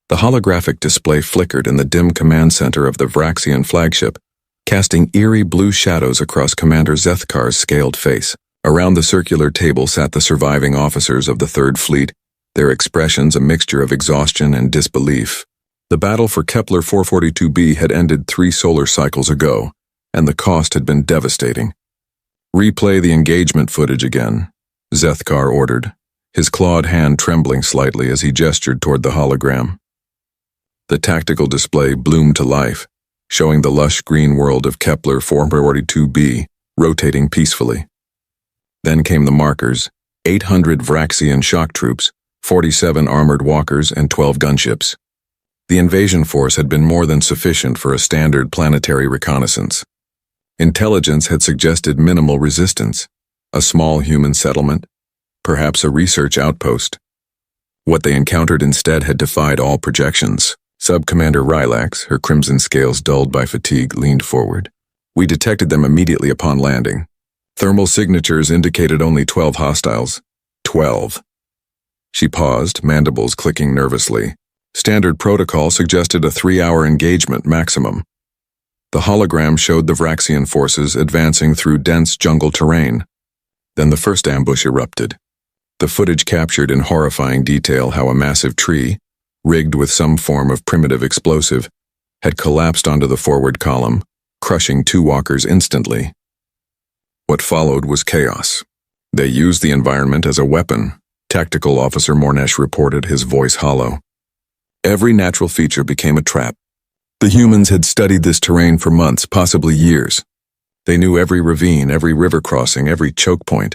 The holographic display flickered in the dim command center of the Vraxian flagship, casting eerie blue shadows across Commander Zethkar's scaled face. Around the circular table sat the surviving officers of the Third Fleet, their expressions a mixture of exhaustion and disbelief. The battle for Kepler 442b had ended 3 solar cycles ago, and the cost had been devastating. "Replay the engagement footage again," Zethkar ordered, his clawed hand trembling slightly as he gestured toward the hologram. The tactical display bloomed to life, showing the lush green world of Kepler 442b rotating peacefully. Then came the markers: 800 Vraxian shock troops, 47 armored walkers, and 12 gunships. The invasion force had been more than sufficient for a standard planetary reconnaissance. Intelligence had suggested minimal resistance, a small human settlement, perhaps a research outpost. What they encountered instead had defied all projections. Sub-Commander Rylax, her crimson scales dulled by fatigue, leaned forward. "We detected them immediately upon landing. Thermal signatures indicated only 12 hostiles. 12. She paused, mandibles clicking nervously. Standard protocol suggested a 3-hour engagement maximum. The hologram showed the Vraxian forces advancing through dense jungle terrain. Then the first ambush erupted. The footage captured in horrifying detail how a massive tree, rigged with some form of primitive explosive, had collapsed onto the forward column, crushing 2 walkers instantly. What followed was chaos. "They used the environment as a weapon," Tactical Officer Mornesh reported, his voice hollow. "Every natural feature became a trap. The humans had studied this terrain for months, possibly years. They knew every ravine, every river crossing, every choke point."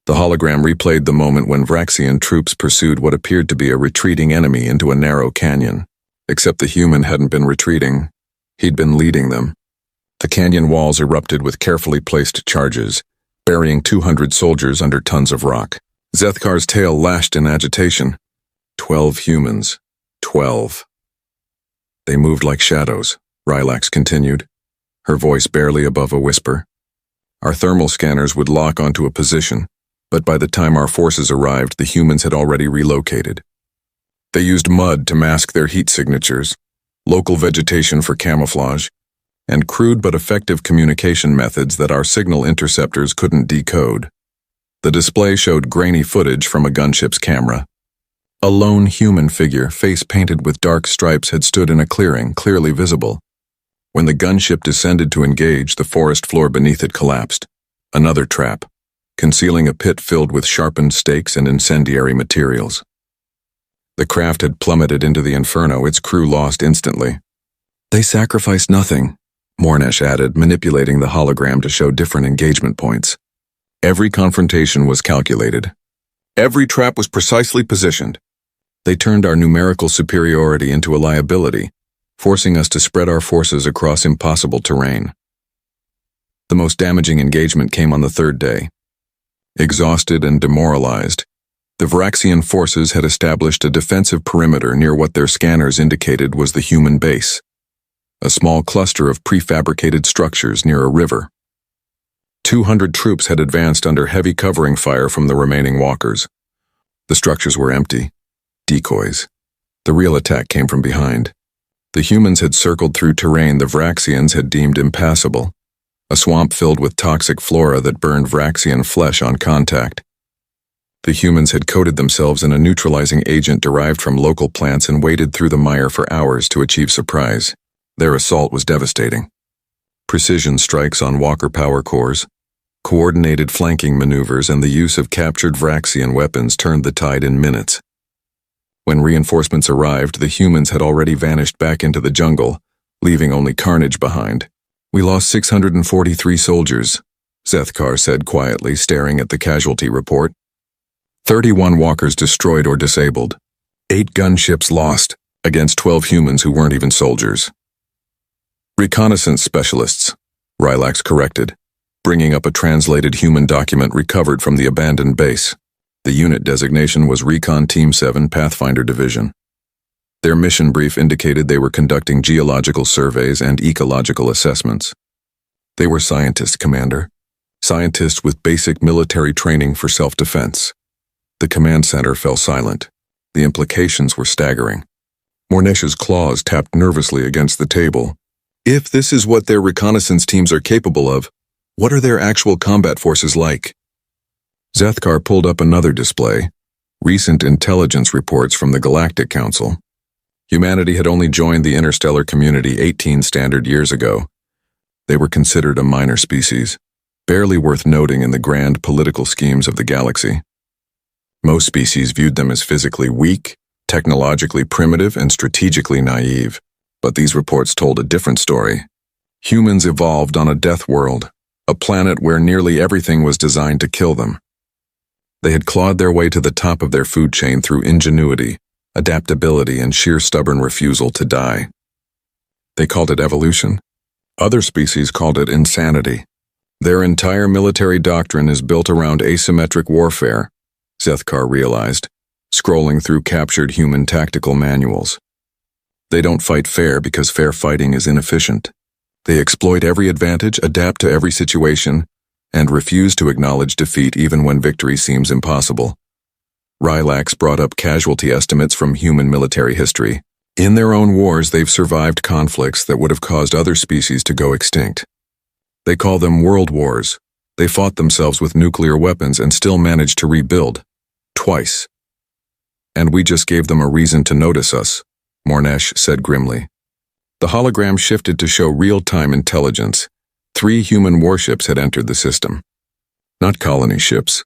The hologram replayed the moment when Vraxian troops pursued what appeared to be a retreating enemy into a narrow canyon. Except the human hadn't been retreating. He'd been leading them. The canyon walls erupted with carefully placed charges, burying 200 soldiers under tons of rock. Zethkar's tail lashed in agitation. 12 humans. 12. "They moved like shadows," Rylax continued, her voice barely above a whisper. "Our thermal scanners would lock onto a position, but by the time our forces arrived, the humans had already relocated. They used mud to mask their heat signatures, local vegetation for camouflage, and crude but effective communication methods that our signal interceptors couldn't decode. The display showed grainy footage from a gunship's camera. A lone human figure, face painted with dark stripes, had stood in a clearing, clearly visible. When the gunship descended to engage, the forest floor beneath it collapsed. Another trap, concealing a pit filled with sharpened stakes and incendiary materials. The craft had plummeted into the inferno, its crew lost instantly. "They sacrificed nothing," Mornesh added, manipulating the hologram to show different engagement points. "Every confrontation was calculated. Every trap was precisely positioned. They turned our numerical superiority into a liability, forcing us to spread our forces across impossible terrain." The most damaging engagement came on the 3rd day. Exhausted and demoralized, the Vraxian forces had established a defensive perimeter near what their scanners indicated was the human base, a small cluster of prefabricated structures near a river. 200 troops had advanced under heavy covering fire from the remaining walkers. The structures were empty, decoys. The real attack came from behind. The humans had circled through terrain the Vraxians had deemed impassable, a swamp filled with toxic flora that burned Vraxian flesh on contact. The humans had coated themselves in a neutralizing agent derived from local plants and waded through the mire for hours to achieve surprise. Their assault was devastating. Precision strikes on walker power cores, coordinated flanking maneuvers, and the use of captured Vraxian weapons turned the tide in minutes. When reinforcements arrived, the humans had already vanished back into the jungle, leaving only carnage behind. "We lost 643 soldiers," Zethkar said quietly, staring at the casualty report. 31 walkers destroyed or disabled. 8 gunships lost, against 12 humans who weren't even soldiers. "Reconnaissance specialists," Rylax corrected, bringing up a translated human document recovered from the abandoned base. The unit designation was Recon Team 7 Pathfinder Division. Their mission brief indicated they were conducting geological surveys and ecological assessments. "They were scientists, Commander. Scientists with basic military training for self-defense." The command center fell silent. The implications were staggering. Mornesh's claws tapped nervously against the table. If this is what their reconnaissance teams are capable of, what are their actual combat forces like? Zethkar pulled up another display, recent intelligence reports from the Galactic Council. Humanity had only joined the interstellar community 18 standard years ago. They were considered a minor species, barely worth noting in the grand political schemes of the galaxy. Most species viewed them as physically weak, technologically primitive, and strategically naive. But these reports told a different story. Humans evolved on a death world, a planet where nearly everything was designed to kill them. They had clawed their way to the top of their food chain through ingenuity, adaptability, and sheer stubborn refusal to die. They called it evolution. Other species called it insanity. Their entire military doctrine is built around asymmetric warfare, Zethkar realized, scrolling through captured human tactical manuals. They don't fight fair because fair fighting is inefficient. They exploit every advantage, adapt to every situation, and refuse to acknowledge defeat even when victory seems impossible. Rylax brought up casualty estimates from human military history. In their own wars, they've survived conflicts that would have caused other species to go extinct. They call them world wars. They fought themselves with nuclear weapons and still managed to rebuild. Twice. And we just gave them a reason to notice us, Mornesh said grimly. The hologram shifted to show real-time intelligence. 3 human warships had entered the system. Not colony ships,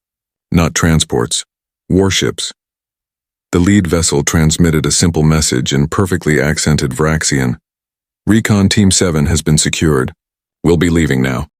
not transports, warships. The lead vessel transmitted a simple message in perfectly accented Vraxian. Recon Team 7 has been secured. We'll be leaving now.